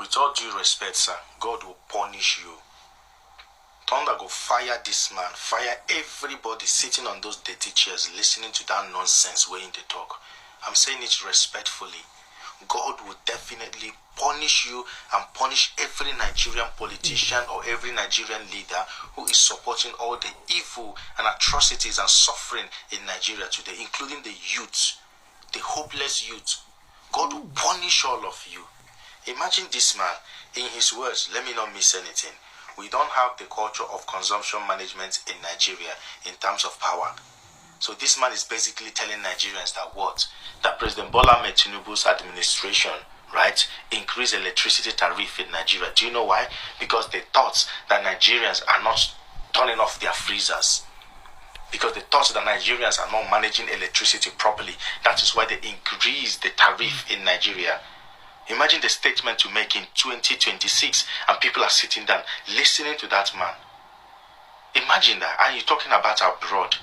With all due respect, sir, God will punish you. Thunder go fire this man, fire everybody sitting on those dirty chairs listening to that nonsense way in the talk. I'm saying it respectfully. God will definitely punish you and punish every Nigerian politician or every Nigerian leader who is supporting all the evil and atrocities and suffering in Nigeria today, including the youth, the hopeless youth. God will punish all of you. Imagine this man, in his words, let me not miss anything. We don't have the culture of consumption management in Nigeria in terms of power. So this man is basically telling Nigerians that what? That President Bola Ahmed Tinubu's administration, right, increased electricity tariff in Nigeria. Do you know why? Because they thought that Nigerians are not turning off their freezers. Because they thought that Nigerians are not managing electricity properly. That is why they increased the tariff in Nigeria. Imagine the statement to make in 2026 and people are sitting down listening to that man. Imagine that. And you're talking about abroad.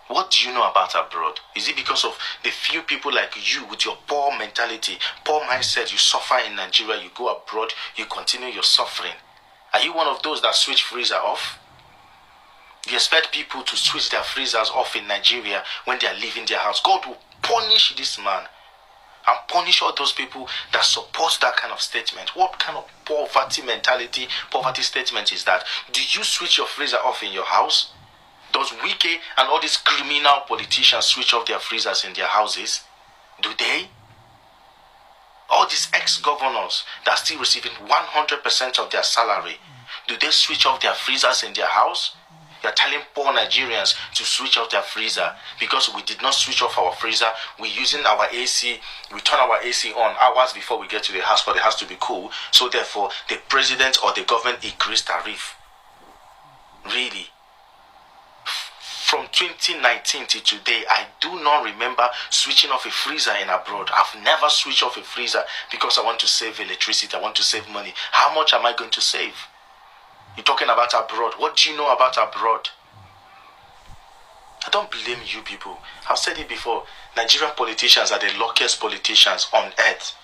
What do you know about abroad? Is it because of the few people like you with your poor mentality, poor mindset, you suffer in Nigeria, you go abroad, you continue your suffering? Are you one of those that switch freezer off? You expect people to switch their freezers off in Nigeria when they are leaving their house? God will punish this man and punish all those people that support that kind of statement. What kind of poverty mentality, poverty statement is that? Do you switch your freezer off in your house? Does Wike and all these criminal politicians switch off their freezers in their houses? Do they? All these ex-governors that are still receiving 100% of their salary, do they switch off their freezers in their house? You're telling poor Nigerians to switch off their freezer because we did not switch off our freezer. We're using our AC. We turn our AC on hours before we get to the house, but it has to be cool. So therefore, the president or the government increased tariff. Really? From 2019 to today, I do not remember switching off a freezer in abroad. I've never switched off a freezer because I want to save electricity. I want to save money. How much am I going to save? You're talking about abroad. What do you know about abroad? I don't blame you people. I've said it before. Nigerian politicians are the luckiest politicians on earth.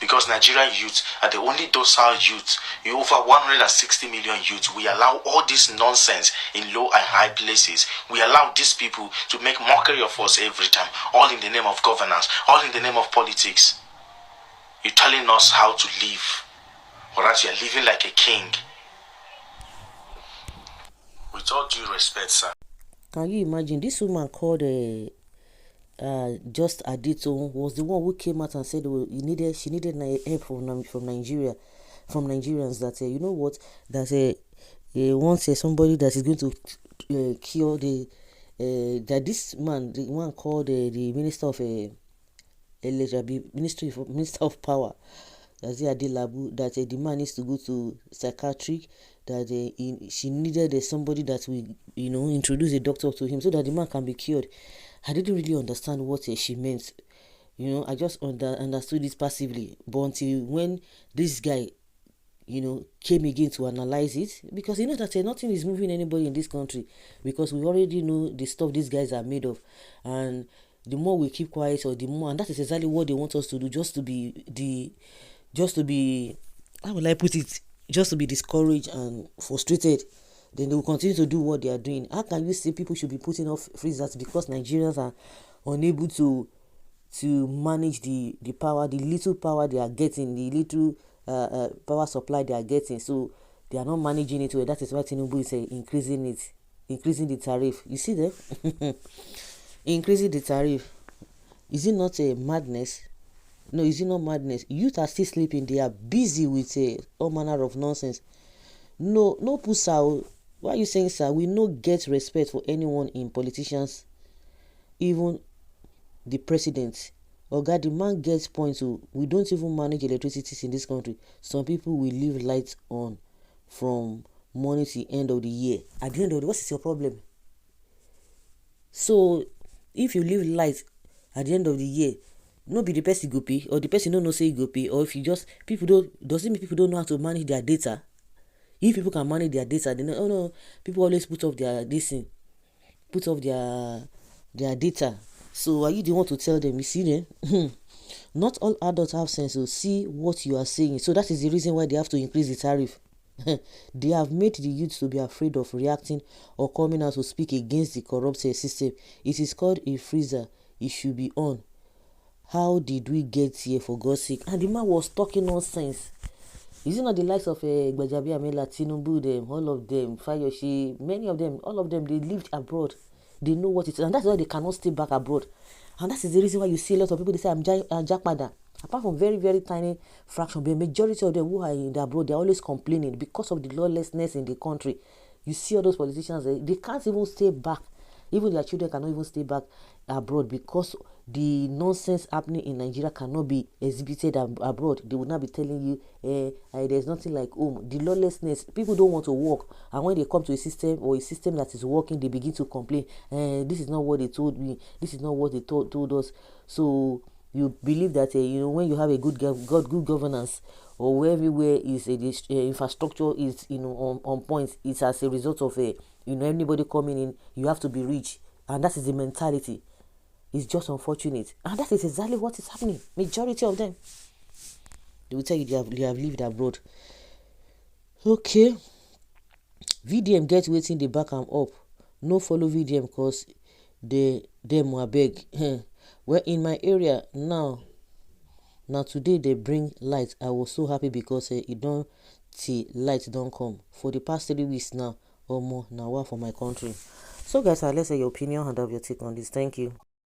Because Nigerian youth are the only docile youth. You over 160 million youth. We allow all this nonsense in low and high places. We allow these people to make mockery of us every time. All in the name of governance. All in the name of politics. You're telling us how to live. Whereas you're living like a king. With all due respect, sir. Can you imagine this woman called Just Adito was the one who came out and said she needed help from Nigeria, from Nigerians, that you know what, that wants somebody that is going to cure the that this man, the one called the Minister of Minister of Power, that the man needs to go to psychiatric, that she needed somebody that will introduce a doctor to him so that the man can be cured. I didn't really understand what she meant. I just understood it passively. But until when this guy, came again to analyze it, because that nothing is moving anybody in this country, because we already know the stuff these guys are made of, and the more we keep quiet, or the more, and that is exactly what they want us to do, just to be, how will I put it, just to be discouraged and frustrated. Then they will continue to do what they are doing. How can you say people should be putting off freezers because Nigerians are unable to manage the power, the little power they are getting, the little power supply they are getting? So they are not managing it well. That is why Tinubu is increasing the tariff. You see that? Increasing the tariff. Is it not a madness? No, is it not madness? Youth are still sleeping. They are busy with all manner of nonsense. No, Pusa. Why are you saying, sir? We no get respect for anyone in politicians, even the president. The man gets points. We don't even manage electricity in this country. Some people will leave lights on from morning to end of the year. At the end of the, what is your problem? So, if you leave lights at the end of the year, no be the person go pay, or the person don't know say go pay, or if you just doesn't mean people don't know how to manage their data. If people can manage their data, they know. Oh no, people always put off their data. So are you the one to tell them? You see them? Not all adults have sense to see what you are saying. So that is the reason why they have to increase the tariff. They have made the youth to be afraid of reacting or coming out to speak against the corrupt system. It is called a freezer. It should be on. How did we get here, for God's sake? And the man was talking nonsense. Is it not the likes of Gbajabi Amela, Tinubu, them, all of them, Fayoshi, many of them, all of them, they lived abroad. They know what it is. And that's why they cannot stay back abroad. And that is the reason why you see a lot of people, they say, I'm Jakpada. Apart from very, very tiny fraction, the majority of them who are in the abroad, they're always complaining because of the lawlessness in the country. You see all those politicians, they can't even stay back. Even their children cannot even stay back abroad because the nonsense happening in Nigeria cannot be exhibited abroad. They will not be telling you, there's nothing like home. The lawlessness, people don't want to work. And when they come to a system or a system that is working, they begin to complain. This is not what they told me. This is not what they told us. So you believe that when you have a good governance, or where everywhere is infrastructure is on point, it's as a result of anybody coming in, you have to be rich, and that is the mentality. It's just unfortunate, and that is exactly what is happening. Majority of them, they will tell you they have lived abroad. Okay, VDM get waiting, they back am up. No follow VDM because them were beg. Well, in my area now today they bring light. I was so happy because it don't see light don't come for the past 3 weeks now or more. Now what for my country. So guys, let's say your opinion and have your take on this. Thank you.